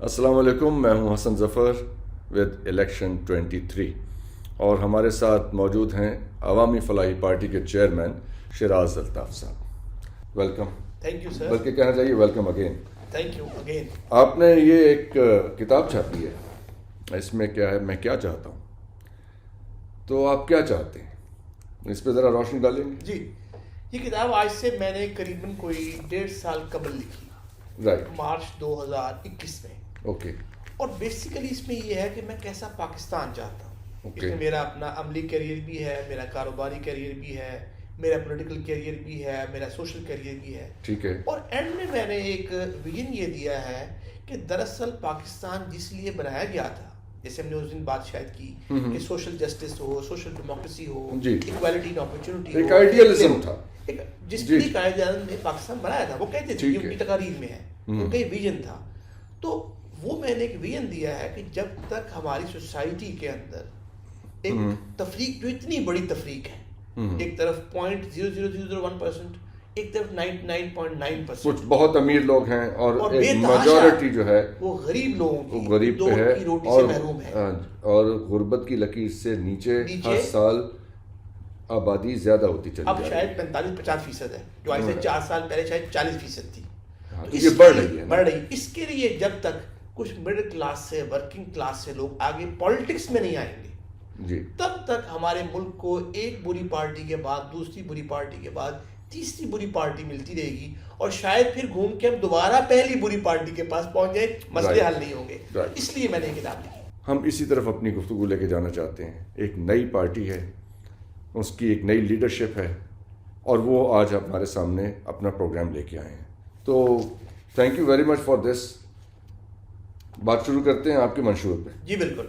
السلام علیکم، میں ہوں حسن ظفر ود الیکشن 23 اور ہمارے ساتھ موجود ہیں عوامی فلاحی پارٹی کے چیئرمین شیراز الطاف صاحب. ویلکم. Thank you sir. بلکہ کہنا چاہیے welcome again. Thank you again. آپ نے یہ ایک کتاب چھاپی ہے، اس میں کیا ہے، میں کیا چاہتا ہوں، تو آپ کیا چاہتے ہیں، اس پہ ذرا روشنی ڈالیں گے؟ جی، یہ کتاب آج سے میں نے قریباً کوئی 1.5 سال قبل لکھی. رائٹ. مارچ 2021 میں. اوکے. اور بیسیکلی اس میں یہ ہے کہ میں کیسا پاکستان چاہتا ہوں. اس میں میرا اپنا عملی کیریئر بھی ہے، میرا کاروباری کیریئر بھی ہے، میرا پولیٹیکل کیریئر بھی ہے، میرا سوشل کیریئر بھی ہے. ٹھیک ہے. اور اینڈ میں نے ایک ویژن یہ دیا ہے کہ دراصل پاکستان جس لیے بنایا گیا تھا، جیسے ہم نے اس دن بات شاید کی کہ سوشل جسٹس ہو، سوشل ڈیموکریسی ہو، ایکوالٹی ان اپرچونٹی ہو، ایک آئیڈیلزم تھا جس کے لیے قائد اعظم نے پاکستان بنایا تھا. وہ کہتے تھے، ان کی تقاریر میں ہے، ان کا یہ ویژن تھا. تو وہ میں نے ایک ویژن دیا ہے کہ جب تک ہماری سوسائٹی کے اندر ایک تفریق، جو اتنی بڑی تفریق ہے، ایک طرف 0.0001%، ایک طرف 99.9%، کچھ بہت امیر لوگ ہیں اور میجورٹی جو ہے وہ غریب لوگوں کی، غریب دو ہے کی روٹی سے محروم ہے، اور غربت کی لکیر سے نیچے ہر سال آبادی زیادہ ہوتی چلی اب جا رہی شاید 45-50% ہے، جو آج سے 4 سال پہلے شاید 40% تھی. یہ بڑھ رہی ہے. اس کے لیے جب تک کچھ مڈل کلاس سے، ورکنگ کلاس سے لوگ آگے پالیٹکس میں نہیں آئیں گے، جی، تب تک ہمارے ملک کو ایک بری پارٹی کے بعد دوسری بری پارٹی کے بعد تیسری بری پارٹی ملتی رہے گی، اور شاید پھر گھوم کے ہم دوبارہ پہلی بری پارٹی کے پاس پہنچ جائے، مسئلے حل نہیں ہوں گے. اس لیے میں نے یہ کتاب لکھی. ہم اسی طرف اپنی گفتگو لے کے جانا چاہتے ہیں. ایک نئی پارٹی ہے، اس کی ایک نئی لیڈرشپ ہے، اور وہ آج ہمارے سامنے اپنا پروگرام لے کے آئے ہیں. تو thank you very much for this. بات شروع کرتے ہیں آپ کے منشور پہ. جی بالکل.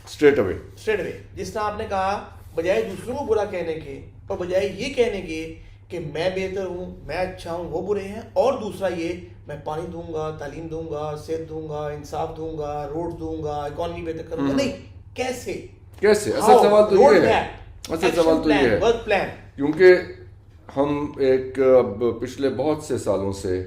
Straight away. جس طرح آپ نے کہا، بجائے دوسروں کو برا کہنے کے اور بجائے یہ کہنے کے کہ میں بہتر ہوں، میں اچھا ہوں، وہ برے ہیں، اور دوسرا یہ میں پانی دوں گا، تعلیم دوں گا، صحت دوں گا، انصاف دوں گا، روڈ دوں گا، اکانومی بہتر کروں گا، نہیں، کیسے اصل سوال تو یہ ہے، کیونکہ ہم ایک پچھلے بہت سے سالوں سے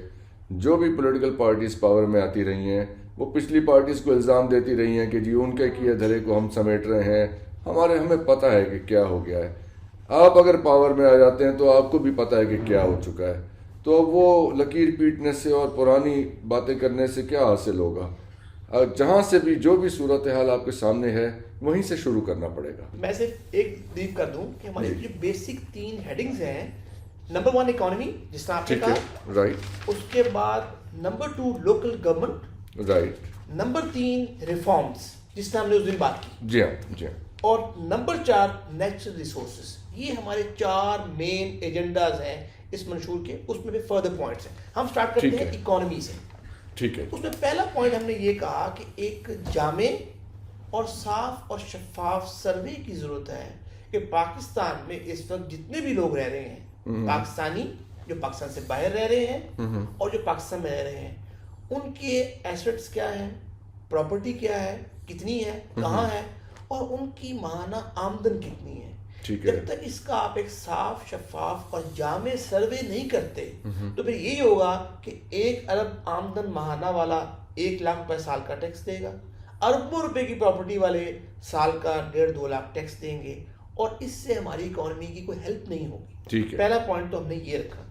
جو بھی پولیٹیکل پارٹیز پاور میں آتی رہی ہیں، وہ پچھلی پارٹیز کو الزام دیتی رہی ہیں کہ جی ان کے کیے دھرے کو ہم سمیٹ رہے ہیں. ہمیں پتہ ہے کہ کیا ہو گیا ہے. آپ اگر پاور میں آ جاتے ہیں تو آپ کو بھی پتہ ہے کہ کیا ہو چکا ہے. تو وہ لکیر پیٹنے سے اور پرانی باتیں کرنے سے کیا حاصل ہوگا؟ جہاں سے بھی جو بھی صورتحال آپ کے سامنے ہے، وہیں سے شروع کرنا پڑے گا. میں صرف ایک بریف کر دوں کہ ہماری جو بیسک 3 ہیڈنگز ہیں. نمبر 1 اکانومی، جس طرح آپ نے کہا، رائٹ. اس کے بعد number 2 local government, right. Number 3 reforms, جس طرح ہم نے اس دن بات کی. جی ہاں، جی ہاں. اور نمبر 4 نیچرل ریسورسز. یہ ہمارے 4 مین ایجنڈاز ہیں اس منشور کے. اس میں بھی فردر پوائنٹس ہیں. ہم سٹارٹ کرتے ہیں اکانومی سے. ٹھیک ہے. اس میں پہلا پوائنٹ ہم نے یہ کہا کہ ایک جامع اور صاف اور شفاف سروے کی ضرورت ہے کہ پاکستان میں اس وقت جتنے بھی لوگ رہ رہے ہیں، پاکستانی جو پاکستان سے باہر رہ رہے ہیں اور جو پاکستان میں رہ رہے ہیں، ان کے ایسٹس کیا ہیں، پراپرٹی کیا ہے، کتنی ہے، کہاں ہے، اور ان کی ماہانہ آمدن کتنی ہے. جب تک اس کا آپ ایک صاف، شفاف اور جامع سروے نہیں کرتے تو پھر یہی ہوگا کہ 1 ارب آمدن ماہانہ والا 1 لاکھ روپے سال کا ٹیکس دے گا، اربوں روپے کی پراپرٹی والے سال کا 1.5-2 لاکھ ٹیکس دیں گے، اور اس سے ہماری اکانومی کی کوئی ہیلپ نہیں ہوگی. پہلا پوائنٹ تو ہم نے یہ رکھا.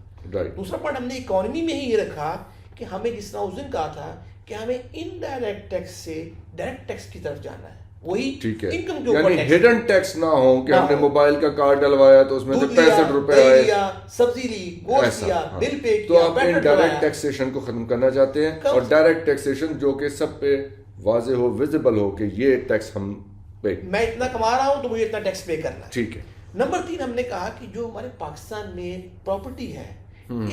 دوسرا پوائنٹ ہم نے اکانومی میں ہی یہ رکھا کہ ہمیں جس طرح اس دن کہا تھا کہ ہمیں انڈائریکٹ ٹیکس سے ڈائریکٹ ٹیکس کی طرف جانا ہے. وہی انکم کے اوپر ہڈن ٹیکس نہ ہو کہ ہم نے موبائل کا کارڈ ڈلوایا تو اس میں سے 65 روپے آئے، سبزی لی، گوشت لیا، بل پے کیا. تو آپ انڈائریکٹ ٹیکسیشن کو ختم کرنا چاہتے ہیں، اور ڈائریکٹ ٹیکسیشن جو کہ سب پہ واضح ہو، ویزیبل ہو کہ یہ ٹیکس ہم پے، میں اتنا کما رہا ہوں تو مجھے اتنا ٹیکس پے کرنا. ٹھیک ہے. نمبر 3 ہم نے کہا کہ جو ہمارے پاکستان میں پراپرٹی ہے،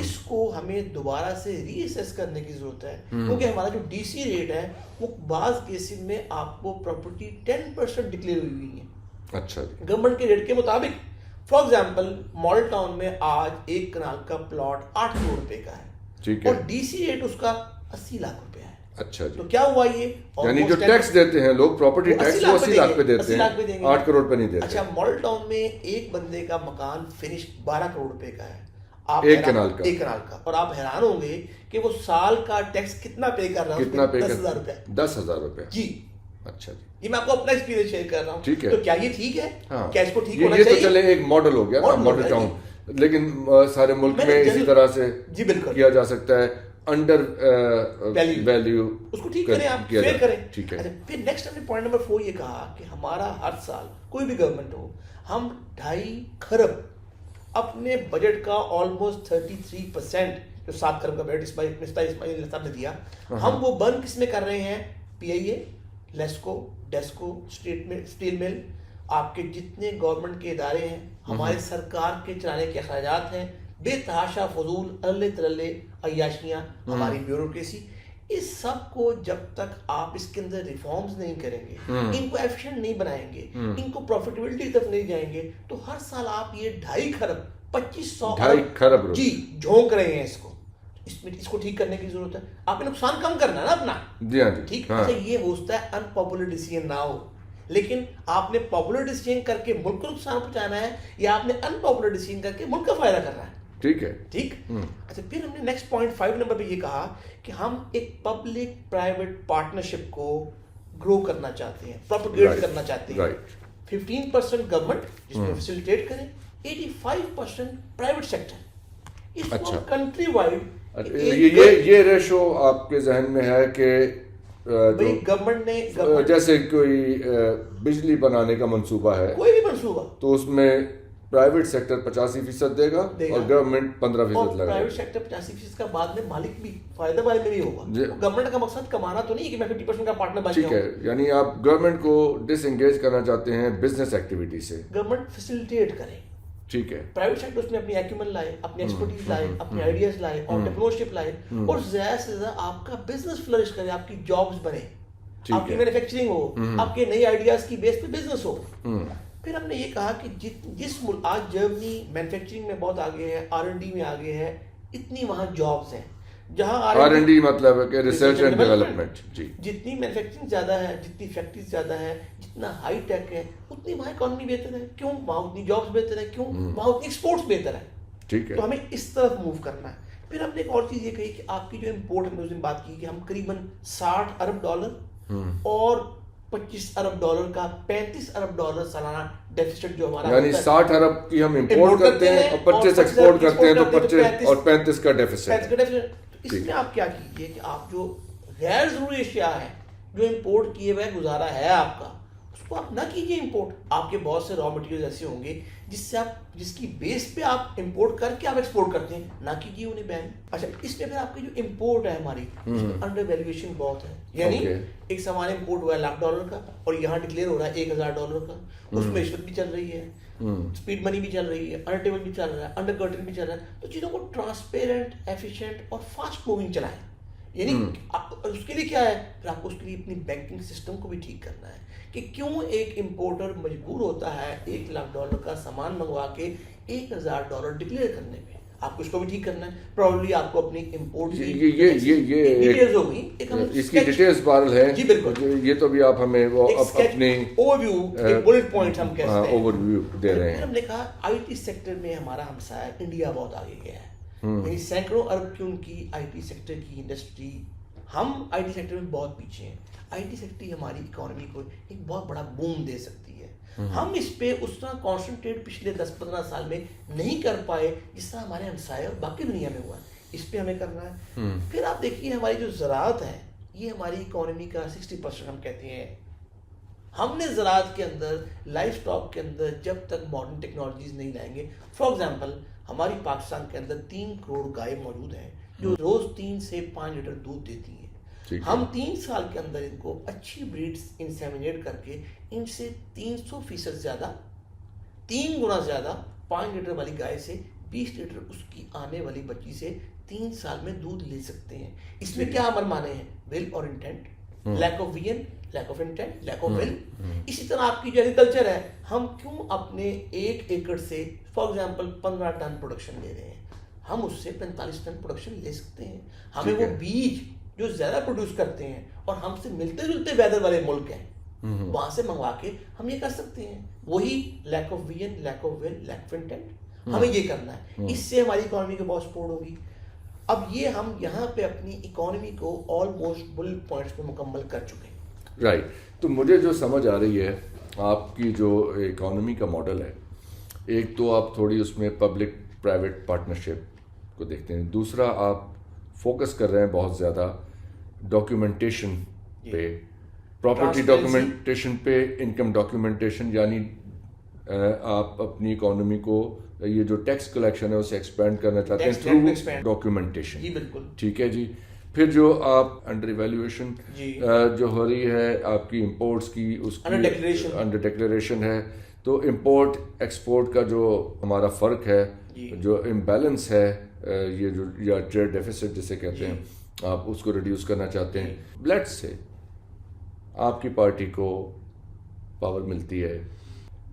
اس کو ہمیں دوبارہ سے ری اسیس کرنے کی ضرورت ہے، کیونکہ ہمارا جو ڈی سی ریٹ ہے وہ بعض کیسز میں آپ کو پراپرٹی 10% ڈکلیئر ہوئی ہے. اچھا. گورنمنٹ کے ریٹ کے مطابق. فار ایگزامپل ماڈل ٹاؤن میں آج 1 کنال کا پلاٹ 8 کروڑ روپے کا ہے، اور ڈی سی ریٹ اس کا 80 لاکھ روپے ہے. اچھا جی. تو کیا ہوا یہ؟ یعنی جو ٹیکس دیتے ہیں لوگ، پراپرٹی ٹیکس 80 لاکھ پہ دیتے ہیں، 8 کروڑ پہ نہیں دیتے. اچھا، ماڈل ٹاؤن میں ایک بندے کا مکان فنش 12 کروڑ روپے کا ہے. ایک کنال کا، ایک کنال کا، اور آپ حیران ہوں گے کہ وہ سال کا ٹیکس کتنا پے کر رہا ہے، کتنا پے کر 10,000 روپے. 10,000 روپے. جی اچھا جی، یہ میں آپ کو اپنا ایکسپیرینس شیئر کر رہا ہوں. ٹھیک ہے. تو کیا یہ ٹھیک ہے؟ ہاں، کیا اس کو ٹھیک ہونا یہ چاہیے؟ تو چلے ایک ماڈل ہو گیا نا، ماڈل ٹاؤن، لیکن سارے ملک میں اسی طرح سے جی بالکل کیا جا سکتا ہے. انڈر ویلیو اس کو ٹھیک کریں، آپ فیئر کریں. ٹھیک ہے. پھر نیکسٹ ہم نے پوائنٹ نمبر 4 یہ کہا کہ ہمارا ہر سال کوئی بھی گورنمنٹ ہو، ہم 2.5 کھرب اپنے بجٹ کا آلموسٹ 33% جو 7 کھرب کا بجٹ اسماعیل صاحب نے دیا، ہم وہ برن کس میں کر رہے ہیں؟ پی آئی اے، لیسکو، ڈیسکو، اسٹیل مل، آپ کے جتنے گورنمنٹ کے ادارے ہیں، ہمارے سرکار کے چلانے کے اخراجات ہیں، بے تحاشا فضول ارلے ترلے عیاشیاں، ہماری بیوروکریسی، اس سب کو جب تک آپ اس کے اندر ریفارمز نہیں کریں گے، ان کو ایفیشینٹ نہیں بنائیں گے، ان کو پروفیٹیبلٹی کی طرف نہیں جائیں گے، تو ہر سال آپ یہ 2.5 کھرب 2500 ارب جی جھونک رہے ہیں. اس کو ٹھیک کرنے کی ضرورت ہے. آپ نے نقصان کم کرنا ہے نا اپنا. جی ہاں جی، ٹھیک. اچھا یہ ہوتا ہے ان پاپولر ڈیسیژن نہ ہو، لیکن آپ نے پاپولر ڈیسیژن کر کے ملک کو نقصان پہنچانا ہے، یا آپ نے ان پاپولر ڈیسیژن کر کے ملک کا فائدہ کرنا ہے. ٹھیک ہے. ٹھیک. اچھا پھر ہم نے نیکسٹ پوائنٹ 5 نمبر پہ یہ کہا کہ ہم ایک پبلک پرائیویٹ پارٹنرشپ کو گرو کرنا چاہتے ہیں، پروپیگیٹ کرنا چاہتے ہیں. 15% گورنمنٹ جس میں فیسیلیٹیٹ کریں، 85% پرائیویٹ سیکٹر. اس کو کنٹری وائڈ یہ ریشو آپ کے ذہن میں ہے کہ گورنمنٹ نے جیسے کوئی بجلی بنانے کا منصوبہ ہے، کوئی بھی منصوبہ، تو اس میں پرائیویٹ سیکٹر 85% دے گا اور گورنمنٹ 15% لگا. پرائیویٹ سیکٹر 85% کا بعد میں مالک بھی فائدہ والے میں بھی ہوگا. گورنمنٹ کا مقصد کمانا تو نہیں کہ میں 50% کا پارٹنر بن جاؤں. ٹھیک ہے، یعنی آپ گورنمنٹ کو ڈس انگیج کرنا چاہتے ہیں بزنس ایکٹیویٹی سے. گورنمنٹ فیسیلیٹیٹ کرے. ٹھیک ہے. پرائیویٹ سیکٹر اس میں اپنی ایکومن لائے، اپنی ایکسپرٹیز لائے، اپنے آئیڈیاز لائے، انٹرپرینورشپ لائے، اور زیادہ سے زیادہ آپ کا بزنس فلرش کرے، آپ کی جابز بنے، آپ کی مینوفیکچرنگ ہو، آپ کے نئی آئیڈیاز کی بیس پہ بزنس ہو. پھر ہم نے یہ کہا کہ جس ملک آج جرمنی مینوفیکچرنگ میں بہت آگے ہے، R&D میں آگے ہے، اتنی وہاں جابز ہیں. جہاں R&D مطلب ہے کہ ریسرچ اینڈ ڈیولپمنٹ. جی، جتنی مینوفیکچرنگ زیادہ ہے، جتنی فیکٹریز زیادہ ہے، جتنا ہائی ٹیک ہے، اتنی وہاں اکانومی بہتر ہے. کیوں؟ وہاں اتنی جابز بہتر ہے. کیوں؟ وہاں اتنی ایکسپورٹس بہتر ہے. ٹھیک ہے. تو ہمیں اس طرف موو کرنا ہے. پھر ہم نے ایک اور چیز یہ کہی کہ آپ کی جو امپورٹ، ہم نے اس دن بات کی کہ ہم قریباً $60 ارب اور $25 ارب کا $35 ارب سالانہ ڈیفیسٹ جو ہمارا، یعنی 60 ارب کی ہم امپورٹ کرتے ہیں اور 25 ایکسپورٹ کرتے ہیں، تو 25 اور 35 کا ڈیفیسٹ. اس میں آپ کیا کیجئے کہ آپ جو غیر ضروری اشیاء ہیں جو امپورٹ کیے ہوئے گزارا ہے آپ کا، اس کو آپ نہ کیجئے امپورٹ. آپ کے بہت سے را مٹیریل ایسے ہوں گے جس کی بیس پہ آپ امپورٹ کر کے آپ ایکسپورٹ کرتے ہیں، نہ کیجیے انہیں بین. اچھا اس میں پھر آپ کی جو امپورٹ ہے ہماری، اس میں انڈر ویلیویشن بہت ہے. یعنی ایک سامان امپورٹ ہوا ہے $1,00,000 کا اور یہاں ڈکلیئر ہو رہا ہے $1,000 کا. اس میں رشوت بھی چل رہی ہے، اسپیڈ منی بھی چل رہی ہے، انڈر ٹیبل بھی چل رہا ہے، انڈر کرٹن بھی چل رہا ہے. تو چیزوں کو ٹرانسپیرنٹ، ایفیشینٹ اور فاسٹ موونگ چلائیں. یعنی اس کے لیے کیا ہے، پھر آپ کو اس کے لیے اپنی بینکنگ سسٹم کو بھی ٹھیک کرنا ہے کہ کیوں ایک امپورٹر مجبور ہوتا ہے $1,00,000 کا سامان منگوا کے $1,000 ڈکلیئر کرنے میں. آپ کو اس کو بھی ٹھیک کرنا ہے. پروبیبلی آپ کو اپنی امپورٹ کی ڈیٹیلز ہوگی، اس کی ڈیٹیلز بارل ہے. جی بالکل. یہ تو بھی آپ ہمیں وہ اپنی اوور ویو، بلٹ پوائنٹ ہم کہتے ہیں، اوور ویو دے رہے ہیں. ہم نے کہا آئی ٹی سیکٹر میں ہمارا ہمسایہ انڈیا بہت آگے گیا ہے. یعنی سینکڑوں ارب کی ان کی آئی ٹی سیکٹر کی انڈسٹری. ہم آئی ٹی سیکٹر میں بہت پیچھے ہیں. آئی ٹی سیکٹر ہماری اکانومی کو ایک بہت بڑا بوم دے سکتی ہے. ہم اس پہ اس طرح کانسنٹریٹ پچھلے 10-15 سال میں نہیں کر پائے جس طرح ہمارے ہمسائے اور باقی دنیا میں ہوا ہے. اس پہ ہمیں کرنا ہے. پھر آپ دیکھیے ہماری جو زراعت ہے، یہ ہماری اکانومی کا 60% ہم کہتے ہیں. ہم نے زراعت کے اندر، لائف اسٹاک کے اندر جب تک ماڈرن ٹیکنالوجیز نہیں لائیں گے، فار ایگزامپل ہماری پاکستان کے اندر 3 کروڑ گائے موجود ہیں جو روز 3 سے 5 لیٹر دودھ دیتی ہیں. ہم 3 سال کے اندر ان کو اچھی بریڈز انسیمینیٹ کر کے ان سے 300% زیادہ، 3 گنا زیادہ 5 لیٹر والی گائے سے 20 لیٹر اس کی آنے والی بچی سے 3 سال میں دودھ لے سکتے ہیں. اس میں کیا عمل مانے ہیں؟ ول اور intent. Lack of vision, lack of intent, lack of will. اسی طرح آپ کی جو ایگریکلچر ہے، ہم کیوں اپنے 1 ایکڑ سے فار ایگزامپل 15 ٹن پروڈکشن لے رہے ہیں؟ ہم اس سے 45 ٹن پروڈکشن لے سکتے ہیں. ہمیں وہ بیج جو زیادہ پروڈیوس کرتے ہیں اور ہم سے ملتے جلتے ویدر والے ملک ہیں، وہاں سے منگوا کے ہم یہ کر سکتے ہیں. وہی lack of vision, lack of will, lack of intent. ہمیں یہ کرنا ہے, اس سے ہماری اکانومی کو بہت سپورٹ ہوگی. اب یہ ہم یہاں پہ اپنی اکانومی کو آلموسٹ بلٹ پوائنٹس پہ مکمل کر چکے ہیں. رائٹ. تو مجھے جو سمجھ آ رہی ہے آپ کی جو اکانومی کا ماڈل ہے, ایک تو آپ تھوڑی اس میں پبلک پرائیویٹ پارٹنرشپ کو دیکھتے ہیں, دوسرا آپ فوکس کر رہے ہیں بہت زیادہ ڈاکیومنٹیشن پہ, پراپرٹی ڈاکیومنٹیشن پہ, انکم ڈاکیومنٹیشن, یعنی آپ اپنی اکانومی کو یہ جو ٹیکس کلیکشن ہے اسے ایکسپینڈ کرنا چاہتے ہیں تھرو ڈاکیومنٹیشن. جی بالکل ٹھیک ہے جی. پھر جو آپ انڈر ایویلویشن جو ہو رہی ہے آپ کی امپورٹس کی, اس کی انڈر ڈکلیریشن ہے, تو امپورٹ ایکسپورٹ کا جو ہمارا فرق ہے, جو امبیلنس ہے, یہ جو یا ٹریڈ ڈیفیسٹ جسے کہتے ہیں, آپ اس کو ریڈیوس کرنا چاہتے ہیں. بلیڈ سے آپ کی پارٹی کو پاور ملتی ہے.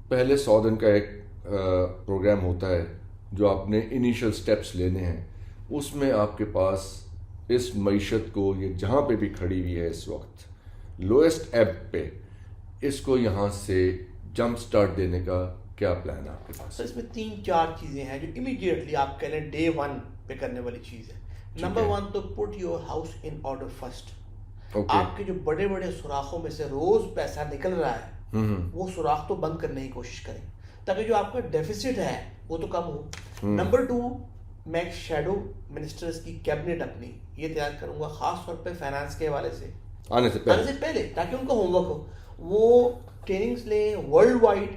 پہلے 100 دن کا ایک پروگرام ہوتا ہے جو آپ نے انیشل سٹیپس لینے ہیں, اس میں آپ کے پاس اس معیشت کو یہ جہاں پہ بھی کھڑی ہوئی ہے اس وقت لوئسٹ ایب پہ, اس کو یہاں سے جمپ سٹارٹ دینے کا کیا پلان ہے آپ کے پاس؟ اس میں 3-4 چیزیں ہیں جو امیڈیٹلی آپ کہہ لیں ڈے 1 پہ کرنے والی چیز ہے. نمبر 1 تو put your house in order first. آپ کے جو بڑے بڑے سوراخوں میں سے روز پیسہ نکل رہا ہے وہ سوراخ تو بند کرنے کی کوشش کریں تاکہ جو آپ کا ڈیفیسٹ ہے وہ تو کم ہو. نمبر 2, میں ایک شیڈو منسٹرز کی کیبنٹ اپنی یہ تیار کروں گا خاص طور پہ فائنانس کے حوالے سے آنے سے پہلے, تاکہ ان کا ہوم ورک ہو, وہ ٹریننگز لیں ورلڈ وائڈ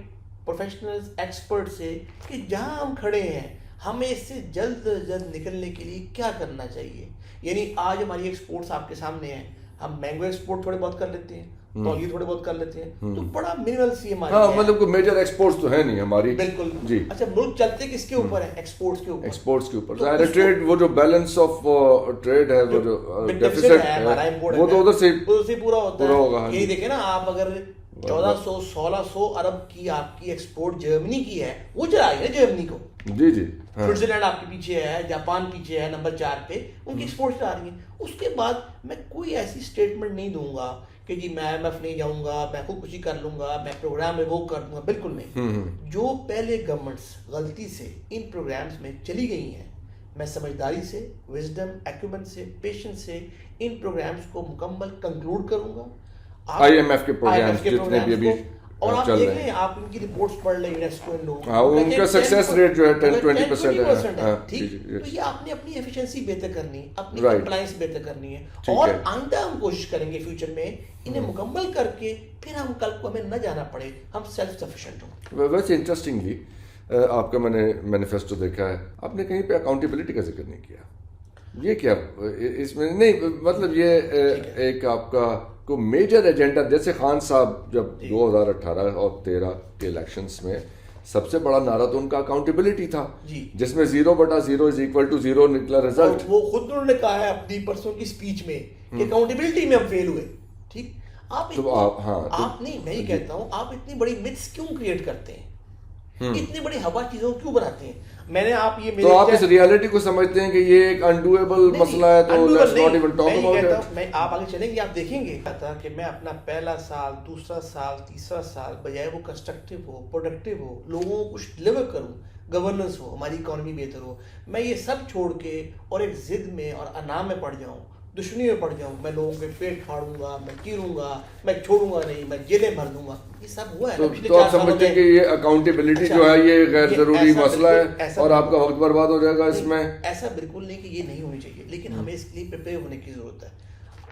پروفیشنلز ایکسپرٹ سے کہ جہاں ہم کھڑے ہیں ہمیں اس سے جلد از جلد نکلنے کے لیے کیا کرنا چاہیے. یعنی آج ہماری ایکسپورٹس آپ کے سامنے ہیں, ہم مینگو ایکسپورٹ تھوڑے بہت کر لیتے ہیں, تولیے تھوڑے بہت کر لیتے ہیں, تو بڑا منیمل سی ہماری, ہاں مطلب کوئی میجر ایکسپورٹس تو ہے نہیں ہماری. بالکل جی. اچھا ملک چلتے کس کے اوپر ہے؟ ایکسپورٹس کے اوپر. ایکسپورٹس کے اوپر ظاہر ہے ٹریڈ, وہ جو بیلنس آف ٹریڈ ہے, وہ جو ڈیفیسٹ ہے وہ تو ادھر سے پورا ہوتا ہے. ہوگا. یہی دیکھیں نا, آپ اگر 1400-1600 ارب کی آپ کی ایکسپورٹ جرمنی کی ہے, وہ چلا رہی ہے جرمنی کو. جی جی. سوئٹزرلینڈ آپ کے پیچھے ہے, جاپان پیچھے ہے نمبر 4 پہ, ان کی ایکسپورٹ چلا رہی ہیں. اس کے بعد میں کوئی ایسی اسٹیٹمنٹ نہیں دوں گا کہ جی میں IMF نہیں جاؤں گا, میں خودکشی کر لوں گا, میں پروگرام میں وہ کر دوں گا. بالکل نہیں. جو پہلے گورنمنٹس غلطی سے ان پروگرامز میں چلی گئی ہیں, میں سمجھداری سے, وزڈم, ایکومن سے, پیشنس سے ان پروگرامز کو مکمل کنکلوڈ کروں گا. IMF کے پروگرامز جتنے بھی ابھی اور آپ دیکھ لیں, آپ ان کی رپورٹس پڑھ لیں یونیسکو ان لوگوں, ان کا سکسیس ریٹ جو ہے 10-20% ہے. ٹھیک, تو یہ آپ نے اپنی ایفیشنسی بہتر کرنی ہے, اپنی کمپلائنس بہتر کرنی ہے, اور آئندہ ہم کوشش کریں گے فیوچر میں انہیں مکمل کر کے پھر ہم کل کو ہمیں نہ جانا پڑے, ہم سیلف سفیشینٹ ہوں. ویسے انٹرسٹنگلی آپ کا میں نے مینیفیسٹو دیکھا ہے, آپ نے کہیں پہ اکاؤنٹیبلٹی کا ذکر نہیں کیا. یہ کیا اس میں نہیں, مطلب یہ ایک آپ کا کو میجر ایجنڈا, جیسے خان صاحب جب 2018 اور 13 کے الیکشنز میں سب سے بڑا نعرہ تو ان کا اکاؤنٹیبلٹی تھا, جس میں 0/0 نکلا رزلٹ. وہ خود انہوں نے کہا ہے اپنی پرسوں کی اسپیچ میں کہ اکاؤنٹیبلٹی میں ہم فیل ہوئے. ٹھیک, آپ نہیں, میں یہ کہتا ہوں, آپ اتنی بڑی متس کیوں کریٹ کرتے ہیں, اتنی بڑی ہوا چیزوں کیوں بناتے ہیں؟ میں نے آپ یہ تو آپ اس ریالٹی کو سمجھتے ہیں کہ یہ ایک انڈویبل مسئلہ ہے, تو let's not even talk about it. میں آپ آگے چلیں گے, آپ دیکھیں گے کہ میں اپنا پہلا سال, دوسرا سال, تیسرا سال بجائے وہ کنسٹرکٹیو ہو, پروڈکٹیو ہو, لوگوں کو کچھ ڈلیور کروں, گورننس ہو, ہماری اکانومی بہتر ہو, میں یہ سب چھوڑ کے اور ایک ضد میں اور انا میں پڑ جاؤں, دشمنی میں پڑ جاؤں, میں لوگوں کے پیٹ پھاڑوں گا, میں چیروں گا, میں چھوڑوں گا نہیں, میں جیلیں بھر دوں گا, یہ سب ہوا ہے. تو آپ سمجھتے ہیں کہ یہ اکاؤنٹیبلٹی جو ہے یہ غیر ضروری مسئلہ ہے اور آپ کا وقت برباد ہو جائے گا اس میں؟ ایسا بالکل نہیں کہ یہ نہیں ہونی چاہیے, لیکن ہمیں اس کے لیے پریپیئر ہونے کی ضرورت ہے.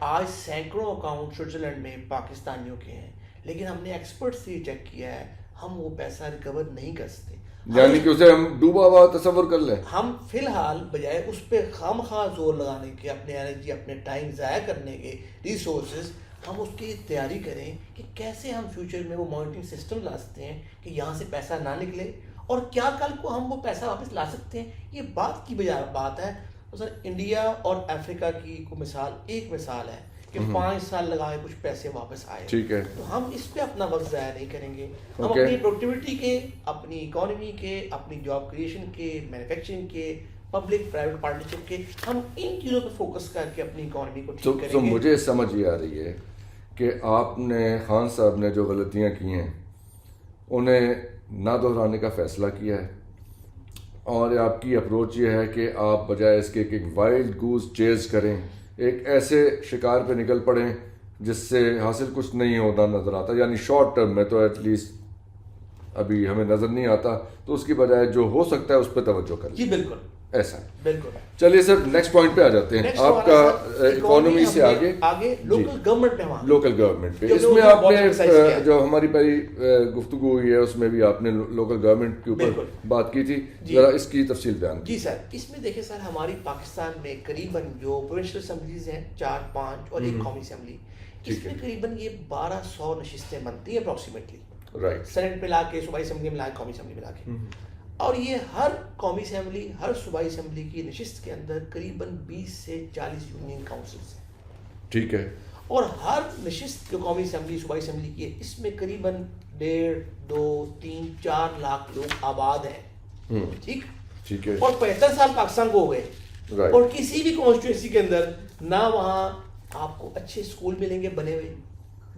آج سینکڑوں اکاؤنٹ سوئٹزرلینڈ میں پاکستانیوں کے ہیں, لیکن ہم نے ایکسپرٹ سے یہ چیک کیا ہے, ہم وہ پیسہ ریکور نہیں کر سکتے. یعنی کہ اسے ہم ڈوبا ہوا تصور کر لیں. ہم فی الحال بجائے اس پہ خواہ زور لگانے کے, اپنے انرجی, اپنے ٹائم ضائع کرنے کے, ریسورسز, ہم اس کی تیاری کریں کہ کیسے ہم فیوچر میں وہ مانیٹرنگ سسٹم لا سکتے ہیں کہ یہاں سے پیسہ نہ نکلے, اور کیا کل کو ہم وہ پیسہ واپس لا سکتے ہیں. یہ بات کی بجائے بات ہے. سر انڈیا اور افریقہ کی کو مثال, ایک مثال ہے کہ 5 سال لگائے کچھ پیسے واپس آئے. ٹھیک ہے, تو ہم اس پہ اپنا وقت ضائع نہیں کریں گے. ہم اپنی پروڈکٹیوٹی کے, اپنی اکانومی کے, اپنی جاب کریشن کے, مینوفیکچرنگ کے, پبلک پرائیویٹ پارٹنرشپ کے, ہم ان چیزوں پہ فوکس کر کے اپنی اکانومی کو ٹھیک کریں گے. تو مجھے سمجھ یہ آ رہی ہے کہ آپ نے, خان صاحب نے جو غلطیاں کی ہیں انہیں نہ دہرانے کا فیصلہ کیا ہے, اور آپ کی اپروچ یہ ہے کہ آپ بجائے اس کے کہ ایک وائلڈ گوز چیز کریں، ایک ایسے شکار پہ نکل پڑیں جس سے حاصل کچھ نہیں ہوتا نظر آتا، یعنی شارٹ ٹرم میں تو ایٹ لیسٹ ابھی ہمیں نظر نہیں آتا، تو اس کی بجائے جو ہو سکتا ہے اس پہ توجہ کریں. جی بالکل ایسا ہے. بالکل. چلیے سر نیکسٹ پوائنٹ پہ آ جاتے ہیں. آپ کا اکانومی سے آگے لوکل گورنمنٹ پہ لوکل گورنمنٹ پہ اس میں آپ نے جو ہماری پہلی گفتگو ہوئی ہے اس میں بھی آپ نے لوکل گورنمنٹ کے اوپر بات کی تھی، ذرا اس کی تفصیل بیان. جی سر، اس میں دیکھیں سر، ہماری پاکستان میں قریباً جو پروونشل اسمبلیز ہیں 4-5 اور ایک قومی اسمبلی، اس میں قریباً یہ 1200 نشستیں بنتی ہیں اپروکسیمیٹلی. رائٹ. سینٹ ملا کے، صوبائی اسمبلی ملا کے، قومی اسمبلی ملا کے. اور یہ ہر قومی اسمبلی، ہر صوبائی اسمبلی کی نشست کے اندر قریباً 20 سے 40 یونین کاؤنسلز ہیں. ٹھیک ہے. اور ہر نشست جو قومی اسمبلی، صوبائی اسمبلی کی ہے، اس میں قریباً 1.5, 2, 3, 4 لاکھ لوگ آباد ہیں. ٹھیک ہے. اور 75 سال پاکستان کو ہو گئے، اور کسی بھی کانسٹیٹوئنسی کے اندر نہ وہاں آپ کو اچھے اسکول ملیں گے بنے ہوئے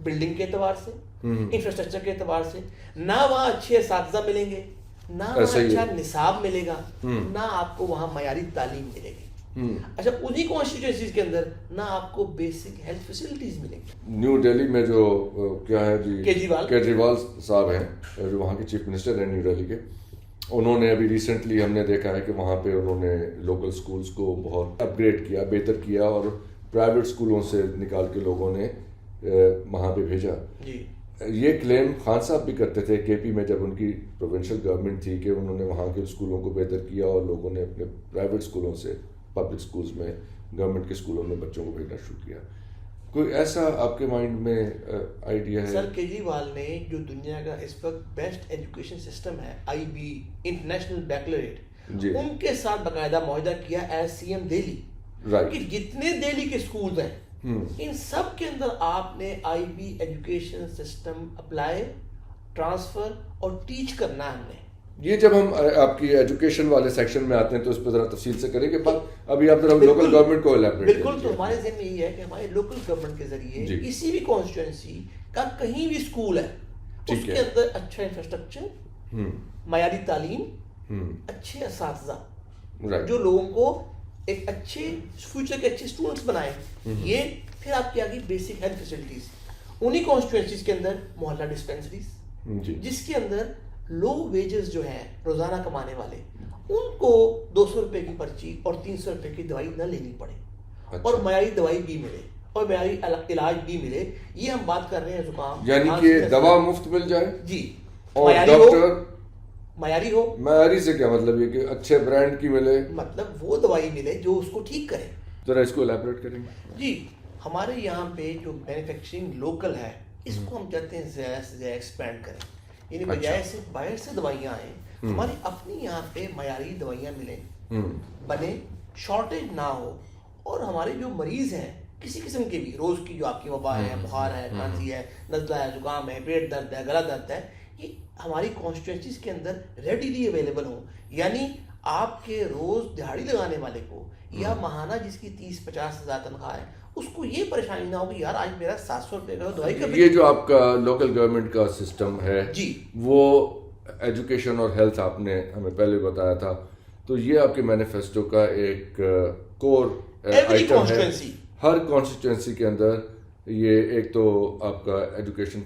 بلڈنگ کے اعتبار سے، انفراسٹرکچر کے اعتبار سے، نہ وہاں اچھے اساتذہ ملیں گے، نہ وہاں اچھا نصاب ملے گا، نہ آپ کو وہاں معیاری تعلیم ملے گی. اچھا، انہی کانسٹیٹوئنسیز کے اندر نہ آپ کو بیسک ہیلتھ فیسلٹیز ملیں گی. نیو دہلی میں جو کیا ہے جی کیجریوال صاحب ہیں جو وہاں کے چیف منسٹر ہیں نیو دہلی کے، انہوں نے ابھی ریسنٹلی ہم نے دیکھا ہے کہ وہاں پہ انہوں نے لوکل سکولز کو بہت اپ گریڈ کیا، بہتر کیا، اور پرائیویٹ سکولوں سے نکال کے لوگوں نے وہاں پہ بھیجا. یہ کلیم خان صاحب بھی کرتے تھے کے پی میں جب ان کی پروونشل گورنمنٹ تھی کہ انہوں نے وہاں کے اسکولوں کو بہتر کیا اور لوگوں نے اپنے پرائیویٹ اسکولوں سے پبلک اسکولز میں، گورنمنٹ کے اسکولوں میں بچوں کو بھیجنا شروع کیا. کوئی ایسا آپ کے مائنڈ میں آئیڈیا ہے؟ سر، کیجریوال نے جو دنیا کا اس وقت بیسٹ ایجوکیشن سسٹم ہے، IB انٹرنیشنل بیکلریٹ، ان کے ساتھ باقاعدہ معاہدہ کیا ایز CM دہلی کہ جتنے دہلی کے اسکولز ہیں ان سب کے اندر آپ نے IB education system apply, transfer اور ٹیچ کرنا ہے. ہم نے یہ جب ہم آپ کی ایجوکیشن والے سیکشن میں آتے ہیں تو اس پہ ذرا تفصیل سے کریں گے. ابھی آپ ذرا لوکل گورنمنٹ کو الیبریٹ. بالکل. تو ہمارے ذہن میں یہ ہے کہ ہمارے لوکل گورنمنٹ کے ذریعے کسی بھی کانسٹیٹوئنسی کا کہیں بھی اسکول ہے، اس کے اندر اچھا انفراسٹرکچر، معیاری تعلیم، اچھے اساتذہ جو لوگوں کو ایک اچھے فیوچر کے اچھے اسٹوڈنٹس بنائیں. یہ پھر آپ کی آگے بیسک ہیلتھ فیسلٹیز، انہی کانسٹیٹوئنسیز کے اندر محلہ ڈسپینسریز، جس کے اندر لو ویجز جو ہیں روزانہ کمانے والے، ان کو 200 روپے کی پرچی اور 300 روپے کی دوائی نہ لینی پڑے، اور معیاری دوائی بھی ملے اور معیاری علاج بھی ملے. یہ ہم بات کر رہے ہیں زکام، یعنی کہ دوا مفت مل جائے. جی. اور ڈاکٹر معیاری ہو. معیاری سے کیا مطلب؟ یہ کہ اچھے برانڈ کی ملے، مطلب وہ دوائی ملے جو اس کو ٹھیک کرے. ذرا اس کو الیبریٹ کریں. جی، ہمارے یہاں پہ جو مینوفیکچرنگ لوکل ہے، اس کو ہم چاہتے ہیں زیادہ سے زیادہ ایکسپینڈ کریں. یعنی بجائے سے باہر سے دوائیاں آئیں، ہماری اپنی یہاں پہ معیاری دوائیاں ملیں، بنے، شارٹیج نہ ہو. اور ہمارے جو مریض ہیں کسی قسم کے بھی، روز کی جو آپ کی وبا ہے، بخار ہے، کھانسی ہے، نزلہ ہے، زکام ہے، پیٹ درد ہے، گلا درد ہے، یہ ہماری کانسٹیٹوئنسیز کے اندر ریڈیلی اویلیبل ہوں. یعنی آپ کے روز دہاڑی لگانے والے کو یا ماہانہ جس کی 30-50 ہزار تنخواہ ہے، اس کو یہ پریشانی نہ ہو کہ یار آج میرا 700 روپے کا دوائی کا. یہ جو آپ کا لوکل گورنمنٹ کا سسٹم ہے، جی، وہ ایجوکیشن اور ہیلتھ آپ نے ہمیں پہلے بتایا تھا، تو یہ آپ کے مینیفیسٹو کا ایک کور آئٹم ہے. ہر کانسٹیٹوئنسی کے اندر یہ ایک تو آپ کا ایجوکیشن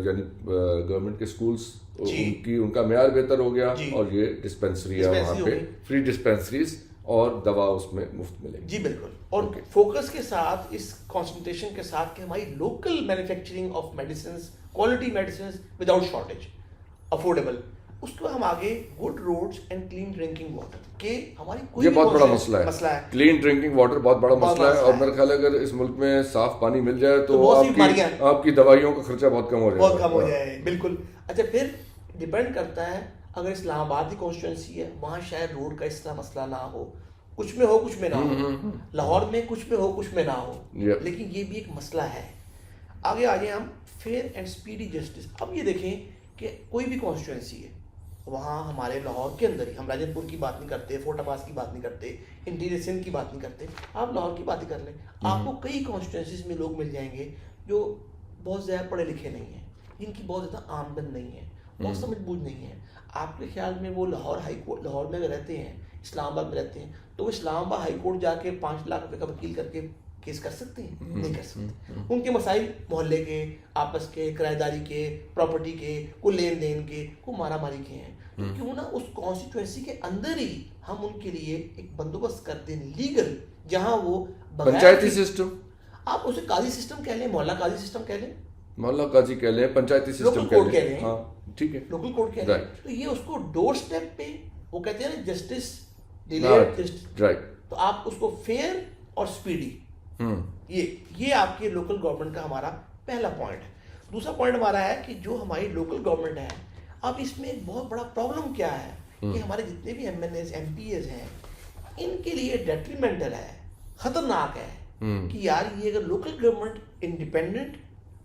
یعنی گورنمنٹ کے سکولز ان کا معیار بہتر ہو گیا، اور یہ ڈسپینسری ہے وہاں پہ، فری ڈسپینسریز اور دوا اس میں مفت ملے گی. جی بالکل. اور فوکس کے ساتھ، اس کانسنٹریشن کے ساتھ کہ ہماری local manufacturing of medicines, quality medicines without shortage, affordable. اس کو ہم آگے good roads and clean drinking water, کہ ہماری کوئی یہ بہت بڑا مسئلہ ہے. کلین ڈرنکنگ واٹر بہت بڑا مسئلہ ہے، اور میرا خیال ہے اگر اس ملک میں صاف پانی مل جائے تو آپ کی دوائیوں کا خرچہ بہت کم ہو جائے. بالکل. اچھا، پھر ڈپینڈ کرتا ہے، اگر اسلام آباد کی کانسٹیٹوئنسی ہے وہاں شاید روڈ کا اس طرح مسئلہ نہ ہو، کچھ میں ہو کچھ میں نہ ہو. لاہور میں کچھ میں ہو کچھ میں نہ ہو، لیکن یہ بھی ایک مسئلہ ہے. آگے آ جائیں ہم، فیئر اینڈ اسپیڈی جسٹس. اب یہ دیکھیں کہ کوئی بھی کانسٹیٹوئنسی ہے، وہاں ہمارے لاہور کے اندر ہی، ہم راجن پور کی بات نہیں کرتے، فورٹ عباس کی بات نہیں کرتے، انٹیریئر سندھ کی بات نہیں کرتے، آپ لاہور کی بات ہی کر لیں. آپ کو کئی کانسٹیٹوئنسیز میں لوگ مل جائیں گے جو بہت زیادہ پڑھے لکھے نہیں ہیں، جن کی بہت زیادہ آمدن نہیں ہے. بہت سمجھ بوجھ نہیں ہے. آپ کے خیال میں وہ لاہور ہائی کورٹ، لاہور میں اگر رہتے ہیں، اسلام آباد میں رہتے ہیں، تو وہ اسلام آباد ہائی کورٹ جا کے 5 لاکھ روپے کا وکیل کر کے کیس کر سکتے ہیں؟ نہیں کر سکتے. ان کے مسائل محلے کے، آپس کے، کرایہ داری کے، پراپرٹی کے، کوئی لین دین کے، کوئی مارا ماری کے ہیں. تو کیوں نہ اس کانسٹیٹوئنسی کے اندر ہی ہم ان کے لیے ایک بندوبست کر دیں لیگل، جہاں وہ پنچایتی سسٹم، آپ اسے قاضی سسٹم کہہ لیں، محلہ قاضی سسٹم کہہ لیں، محلہ قاضی کہہ لیں، پنچایتی سسٹم کہہ لیں، ہاں ٹھیک ہے، لوکل کورٹ کہہ لیں. تو یہ اس کو ڈور سٹیپ پہ، وہ کہتے ہیں نا جسٹس ڈیلیڈ جسٹس، تو آپ اس کو فیئر اور سپیڈی، یہ آپ کی لوکل گورنمنٹ کا ہمارا پہلا پوائنٹ ہے. دوسرا پوائنٹ ہمارا ہے کہ جو ہماری لوکل گورنمنٹ ہے، اب اس میں ایک بہت بڑا پرابلم کیا ہے کہ ہمارے جتنے بھی M N As, M P As ہیں، ان کے لیے ڈیٹریمنٹل ہے، خطرناک ہے کہ یار یہ اگر local government independent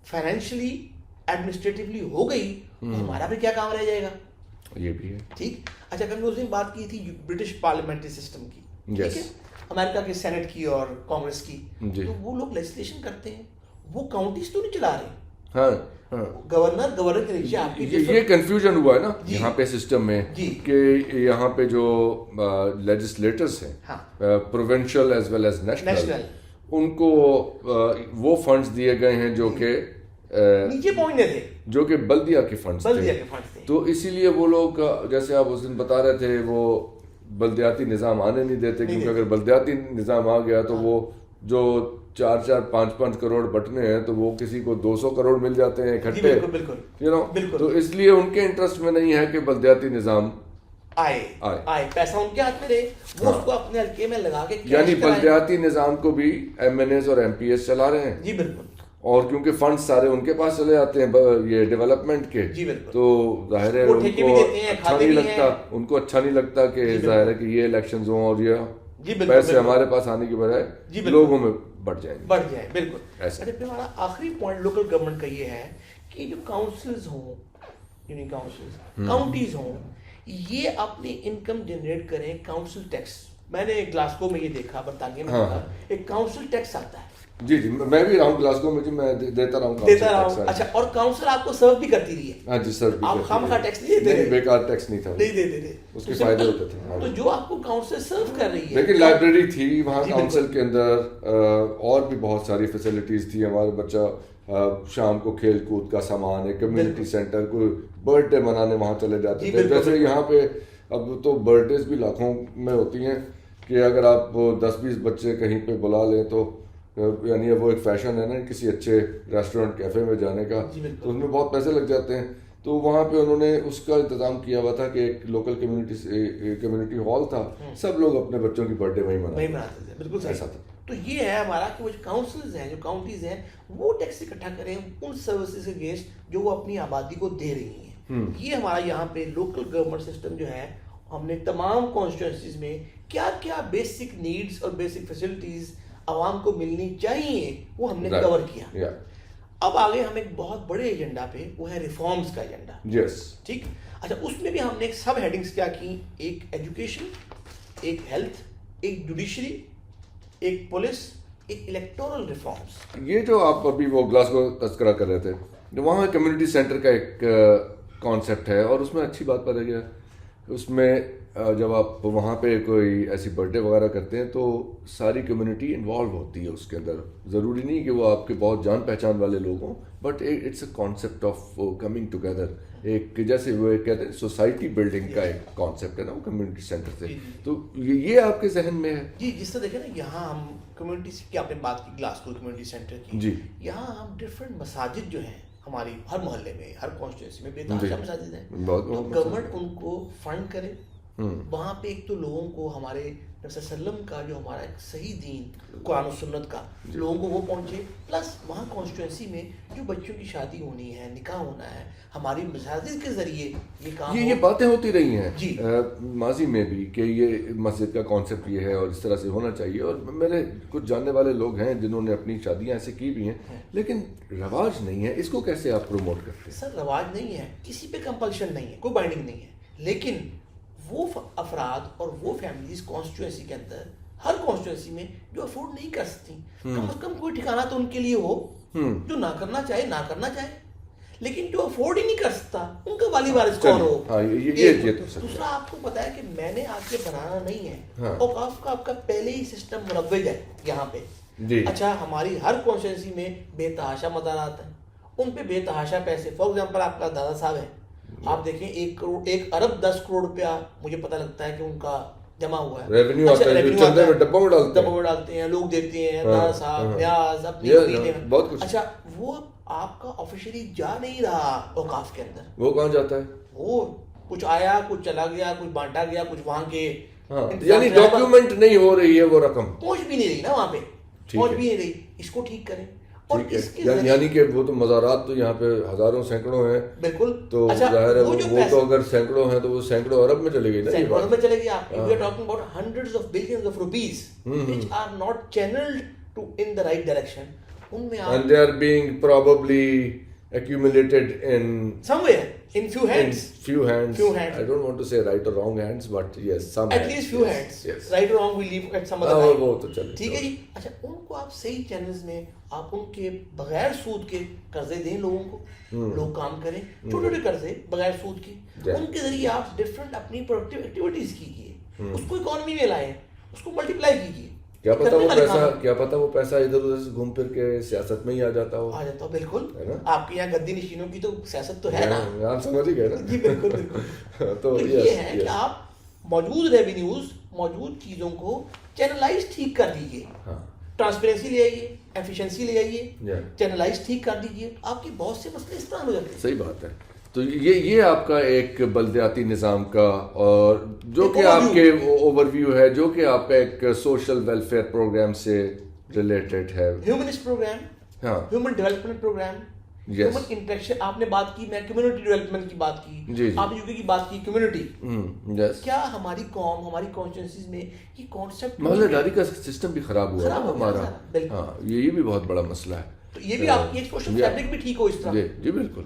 financially administratively ہو گئی تو ہمارا بھی کیا کام رہ جائے گا. یہ بھی ہے ٹھیک. اچھا ہم نے اس دن بات کی تھی برٹش پارلیمنٹری سسٹم کی، ٹھیک ہے، امریکہ کے سینٹ کی اور کانگریس کی. تو وہ لوگ لیجسلیشن کرتے ہیں، وہ کاؤنٹیز تو نہیں چلا رہے، گورنر کے نیچے آپ کی. یہ کنفیوژن ہوا ہے نا یہاں پہ سسٹم میں کہ یہاں پہ جو لیجسلیٹرز ہیں provincial as well as national, ان کو وہ فنڈز دیے گئے ہیں جو کہ نیچے پہنچنے تھے، جو کہ بلدیہ کے فنڈز تھے. تو اسی لیے وہ لوگ، جیسے آپ اس دن بتا رہے تھے، وہ بلدیاتی نظام آنے نہیں دیتے، کیونکہ اگر بلدیاتی نظام آ گیا تو وہ جو 4-4 5-5 کروڑ بٹنے ہیں تو وہ کسی کو 200 کروڑ مل جاتے ہیں اکٹھے. تو اس لیے ان کے انٹرسٹ میں نہیں ہے کہ بلدیاتی نظام آئے، پیسہ ان کے ہاتھ میں رہے، وہ اس کو اپنے حلقے میں لگا کے، یعنی بلدیاتی نظام کو بھی ایم این ایز اور ایم پی ایس چلا رہے ہیں. جی بالکل. اور کیونکہ فنڈ سارے ان کے پاس چلے جاتے ہیں یہ ڈیولپمنٹ کے، تو ظاہر ہے ان کو اچھا نہیں لگتا، کہ ظاہر ہے کہ یہ الیکشنز ہوں اور یہ پیسے ہمارے پاس آنے کی بجائے لوگوں میں بڑھ جائیں. بالکل. اچھا پھر ہمارا آخری پوائنٹ لوکل گورنمنٹ کا یہ ہے کہ جو کاؤنسلز ہوں، یونین کاؤنسلز، کاؤنٹیز ہوں، یہ اپنی انکم جنریٹ کریں کاؤنسل ٹیکس. میں نے گلاسکو میں یہ دیکھا، برطانیہ میں دیکھا، ایک کاؤنسل ٹیکس آتا ہے. جی میں بھی رہا ہوں گلاسکو میں، میں دیتا رہا ہوں. اچھا، اور کاؤنسل آپ کو سرو بھی کرتی رہی ہے. ہاں جی سر، آپ خامخواہ ٹیکس نہیں دیتے، بیکار ٹیکس نہیں تھا، نہیں دیتے تھے، اس کے فائدے ہوتے تھے. تو جو آپ کو کاؤنسل سرو کر رہی ہے، لیکن لائبریری تھی وہاں کاؤنسل کے اندر، اور بھی بہت ساری فیسلٹیز تھی. ہمارے بچہ شام کو کھیل کود کا سامان ہے، کمیونٹی سینٹر، کوئی برتھ ڈے منانے وہاں چلے جاتے تھے. جیسے یہاں پہ اب تو برتھ ڈیز بھی لاکھوں میں ہوتی ہیں کہ اگر آپ 10-20 بچے کہیں پہ بلا لیں تو، یعنی وہ ایک فیشن ہے نا کسی اچھے ریسٹورینٹ کیفے میں جانے کا، تو اس میں بہت پیسے لگ جاتے ہیں. تو وہاں پہ انہوں نے اس کا انتظام کیا ہوا تھا کہ ایک لوکل کمیونٹی ہال تھا، سب لوگ اپنے بچوں کی برتھ ڈے وہیں مناتے تھے. بالکل ایسا تھا. تو یہ ہے ہمارا کہ وہ جو کاؤنسلز ہیں، جو کاؤنٹیز ہیں، وہ ٹیکس اکٹھا کریں ان سروسز کے اگینسٹ جو وہ اپنی آبادی کو دے رہی ہیں. یہ ہمارا یہاں پہ لوکل گورنمنٹ سسٹم جو ہے، ہم نے تمام کانسٹیٹوئنسیز میں کیا کیا بیسک نیڈز اور بیسک فیسلٹیز عوام کو ملنی چاہیے وہ ہم نے کور کیا. اب آگے ہم ایک بہت بڑے ایجنڈا پہ، وہ ہے ریفارمز کا ایجنڈا. ٹھیک. اچھا اس میں بھی ہم نے ایک سب ہیڈنگز کیا کی، ایک ایجوکیشن، ایک ہیلتھ، ایک جوڈیشری، ایک پولیس، ایک الیکٹورل ریفارمز. یہ جو آپ ابھی وہ گلاسگو تذکرہ کر رہے تھے، وہاں کمیونٹی سینٹر کا ایک کانسیپٹ ہے، اور اس میں اچھی بات پتہ کیا، اس میں جب آپ وہاں پہ کوئی ایسی برتھ ڈے وغیرہ کرتے ہیں تو ساری کمیونٹی انوالو ہوتی ہے اس کے اندر. ضروری نہیں کہ وہ آپ کے بہت جان پہچان والے لوگ ہوں، but it's a concept of coming together. ایک جیسے وہ کہتے ہیں سوسائٹی بلڈنگ کا ایک کانسیپٹ ہے نا وہ کمیونٹی سینٹر سے. تو یہ آپ کے ذہن میں ہے؟ جی جس طرح دیکھیں نا، یہاں ہم کمیونٹی کی آپ نے بات کی، گلاسکو کمیونٹی سینٹر کی، جی یہاں ہم ڈفرینٹ مساجد جو ہیں ہماری ہر محلے میں، ہر کانسٹیٹوئنسی میں بے تحاشا مساجد ہیں، تو گورنمنٹ ان کو فنڈ کرے. وہاں پہ ایک تو لوگوں کو ہمارے نبی صلی اللہ علیہ وسلم کا جو ہمارا ایک صحیح دین قرآن و سنت کا لوگوں کو وہ پہنچے، پلس وہاں کانسٹیٹوئنسی میں جو بچوں کی شادی ہونی ہے، نکاح ہونا ہے، ہماری مساجد کے ذریعے یہ کام یہ باتیں ہوتی رہی ہیں ماضی میں بھی کہ یہ مسجد کا کانسیپٹ یہ ہے اور اس طرح سے ہونا چاہیے. اور میرے کچھ جاننے والے لوگ ہیں جنہوں نے اپنی شادیاں ایسے کی بھی ہیں، لیکن رواج نہیں ہے. اس کو کیسے آپ پروموٹ کرتے ہیں؟ سر رواج نہیں ہے، کسی پہ کمپلشن نہیں ہے، کوئی بائنڈنگ نہیں ہے، لیکن وہ افراد اور وہ فیملیز کانسٹیٹوئنسی کے اندر، ہر کانسٹیٹوئنسی میں جو افورڈ نہیں کر سکتی، کم از کم کوئی ٹھکانہ تو ان کے لیے ہو، جو نہ کرنا چاہے نہ کرنا چاہے. لیکن جو افورڈ ہی نہیں کر سکتا ان کا والی وارث کون ہو. ہاں یہ تو سچ ہے. دوسرا آپ کو پتا ہے کہ میں نے آپ کے بنانا نہیں ہے, ہاں. اوقاف کا آپ کا پہلے ہی سسٹم مروج ہے یہاں پہ. جی اچھا ہماری ہر کانسٹیٹوینسی میں بے تحاشا مدارات ہیں, ان پہ بے تحاشا پیسے. فار ایگزامپل آپ کا دادا صاحب ہے, آپ دیکھیں 1 ارب 10 کروڑ روپیہ مجھے پتہ لگتا ہے کہ ان کا جمع ہوا ہے. ریونیو آتا ہے, چندے میں ڈبوں میں ڈالتے ہیں لوگ, دیتے ہیں دادا صاحب نیاز اپنی بہت کچھ. اچھا وہ آپ کا آفیشلی جا نہیں رہا اوقاف کے اندر, وہ کہاں جاتا ہے؟ وہ کچھ آیا کچھ چلا گیا, کچھ بانٹا گیا, کچھ وہاں کے یعنی ڈاکیومنٹ نہیں ہو رہی ہے وہ رقم, پہنچ بھی نہیں رہی نا وہاں پہ, پہنچ بھی نہیں رہی. اس کو ٹھیک کریں. اور اس کے یعنی کہ وہ تو مزارات تو یہاں پہ ہزاروں سینکڑوں ہیں بالکل, تو ظاہر ہے وہ تو اگر سینکڑوں ہیں تو وہ سینکڑوں ارب میں چلے گئی نا, سینکڑوں ارب میں چلے گی. آپ we are talking about hundreds of billions of rupees which are not channeled to in the right direction. ان میں and they are being probably accumulated in somewhere in few hands. Few hands. I don't want to say right or wrong hands, but yes, some at least few hands. Yes. Right or wrong we leave at some other time. وہ تو چلے. ٹھیک ہے جی. اچھا ان کو آپ صحیح channels میں آپ ان کے بغیر سود کے قرضے دیں لوگوں کو, لوگ کام کریں, چھوٹے چھوٹے قرضے بغیر سود کے, ان کے ذریعے آپ ڈفرینٹ اپنی پروڈکٹیو ایکٹیویٹیز کیجیے, اس کو اکانومی میں لائیں, اس کو ملٹیپلائی کیجیے. کیا پتا وہ پیسہ ادھر ادھر سے گھوم پھر کے سیاست میں ہی آ جاتا ہو. بالکل. آپ کے یہاں گدی نشینوں کی تو سیاست تو ہے نا, آپ سمجھ ہی گئے نا. جی بالکل بالکل. تو یہ ہے کہ آپ موجود ریونیوز, موجود چیزوں کو چینلائز ٹھیک کر دیجیے, ٹرانسپیرنسی لے آئیے, ایفیشنسی لے آئیے, چینلائز ٹھیک کر دیجیے, آپ کے بہت سے مسئلے اس طرح ہو جاتے ہیں. صحیح بات ہے. تو یہ آپ کا ایک بلدیاتی نظام کا, اور جو کہ آپ کے اوور ویو ہے, جو کہ آپ کا ایک سوشل ویلفیئر پروگرام سے ریلیٹڈ ہے, ہیومنسٹ پروگرام, ہاں, human development program, human interaction. آپ نے بات کی, میں کمیونٹی ڈیولپمنٹ کی بات کی, آپ یو کے کی بات کی, کمیونٹی. کیا ہماری قوم, ہماری کانسٹیٹوئنسی میں یہ کانسیپٹ محلہ داری کا سسٹم بھی خراب ہوا ہے ہمارا. ہاں یہ بھی بہت بڑا مسئلہ ہے. تو یہ بھی آپ یہ سوشل فیبرک بھی ٹھیک ہو اس طرح. جی بالکل.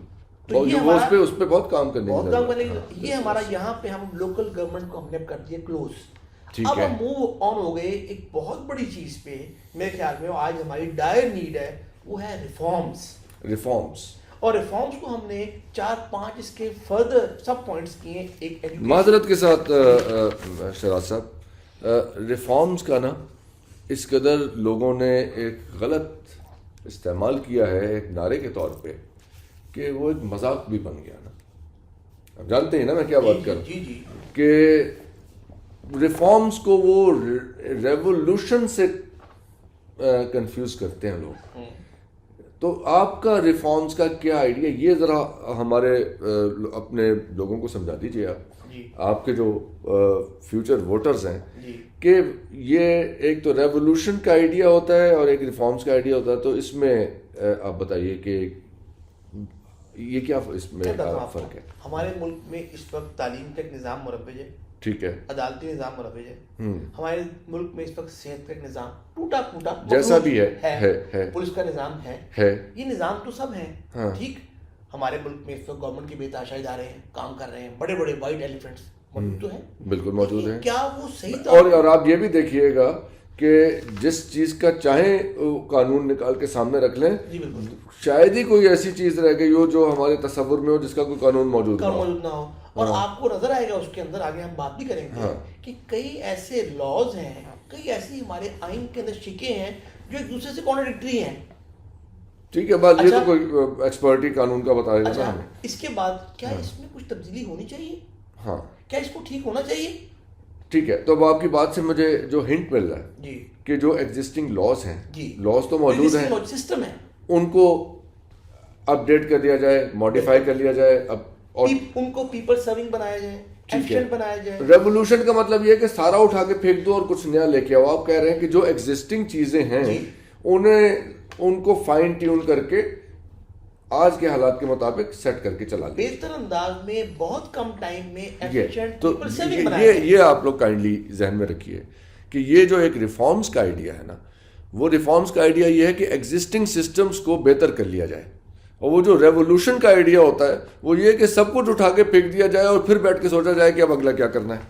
اس پہ بہت کام کرنے کی ضرورت ہے. یہ ہمارا یہاں پہ ہم لوکل گورنمنٹ کو ہم نے کر دیا کلوز. اب ہم موو آن ہو گئے ایک بہت بڑی چیز پہ, میرے خیال میں آج ہماری ڈائر نیڈ ہے, وہ ہے ریفارمز. اور ریفارمز کو ہم نے 4-5 اس کے فردر سب پوائنٹس کیے. ایک معذرت کے ساتھ شہراز صاحب, ریفارمز کا نا اس قدر لوگوں نے ایک غلط استعمال کیا ہے ایک نعرے کے طور پہ کہ وہ ایک مذاق بھی بن گیا نا. آپ جانتے ہیں نا میں کیا بات کروں, کہ ریفارمز کو وہ ریولوشن سے کنفیوز کرتے ہیں لوگ. تو آپ کا ریفارمز کا کیا آئیڈیا, یہ ذرا ہمارے اپنے لوگوں کو سمجھا دیجیے آپ کے جو فیوچر ووٹرز ہیں, کہ یہ ایک تو ریولوشن کا آئیڈیا ہوتا ہے اور ایک ریفارمز کا آئیڈیا ہوتا ہے. تو اس میں آپ بتائیے کہ یہ کیا اس میں فرق ہے. ہمارے ملک میں اس وقت تعلیم کا ایک نظام مروج ہے, ٹھیک ہے, عدالتی نظام مروج ہے. ہمارے ملک میں اس وقت صحت کا ایک نظام ٹوٹا پھوٹا جیسا بھی ہے, پولیس کا نظام ہے, یہ نظام تو سب ہے ٹھیک. ہمارے ملک میں اس وقت گورنمنٹ کے بے تحاشا ادارے ہیں, کام کر رہے ہیں, بڑے بڑے وائٹ ایلیفینٹس موجود تو ہیں, بالکل موجود ہیں. کیا وہ صحیح اور آپ یہ بھی دیکھیے گا کہ جس چیز کا چاہیں قانون نکال کے سامنے رکھ لیں, شاید ہی کوئی ایسی چیز رہ گئی ہو جو ہمارے تصور میں ہو جس کا کوئی قانون موجود نہ ہو. اور آپ کو نظر آئے گا اس کے اندر, آگے ہم بات بھی کریں گے, کہ کئی ایسے لاز ہیں, کئی ایسی ہمارے آئین کے اندر شکیں ہیں جو ایک دوسرے سے کانٹرڈکٹری ہیں. ٹھیک ہے, بات یہ تو کوئی ایکسپرٹی قانون کا بتا دیتا ہمیں. اس کے بعد کیا اس میں کچھ تبدیلی ہونی چاہیے, ہاں کیا اس کو ٹھیک ہونا چاہیے. ٹھیک ہے, تو اب آپ کی بات سے مجھے جو ہنٹ مل رہا ہے کہ جو ایگزسٹنگ لاز ہیں, لاز تو موجود ہیں, سسٹم ہے, ان کو اپڈیٹ کر دیا جائے, ماڈیفائی کر لیا جائے, اور ان کو پیپل سرونگ بنایا جائے, ایفیشینٹ بنایا جائے. ریولوشن کا مطلب یہ ہے کہ سارا اٹھا کے پھینک دو اور کچھ نیا لے کے آؤ. آپ کہہ رہے ہیں کہ جو ایگزسٹنگ چیزیں ہیں ان کو فائن ٹیون کر کے آج کے حالات کے مطابق سیٹ کر کے چلا لیں بہتر انداز میں, بہت کم ٹائم میں ایفیشینٹ. تو یہ آپ لوگ کائنڈلی ذہن میں رکھیے کہ یہ جو ایک ریفارمز کا آئیڈیا ہے نا, وہ ریفارمز کا آئیڈیا یہ ہے کہ ایگزسٹنگ سسٹمز کو بہتر کر لیا جائے. اور وہ جو ریولوشن کا آئیڈیا ہوتا ہے وہ یہ کہ سب کچھ اٹھا کے پھینک دیا جائے اور پھر بیٹھ کے سوچا جائے کہ اب اگلا کیا کرنا ہے.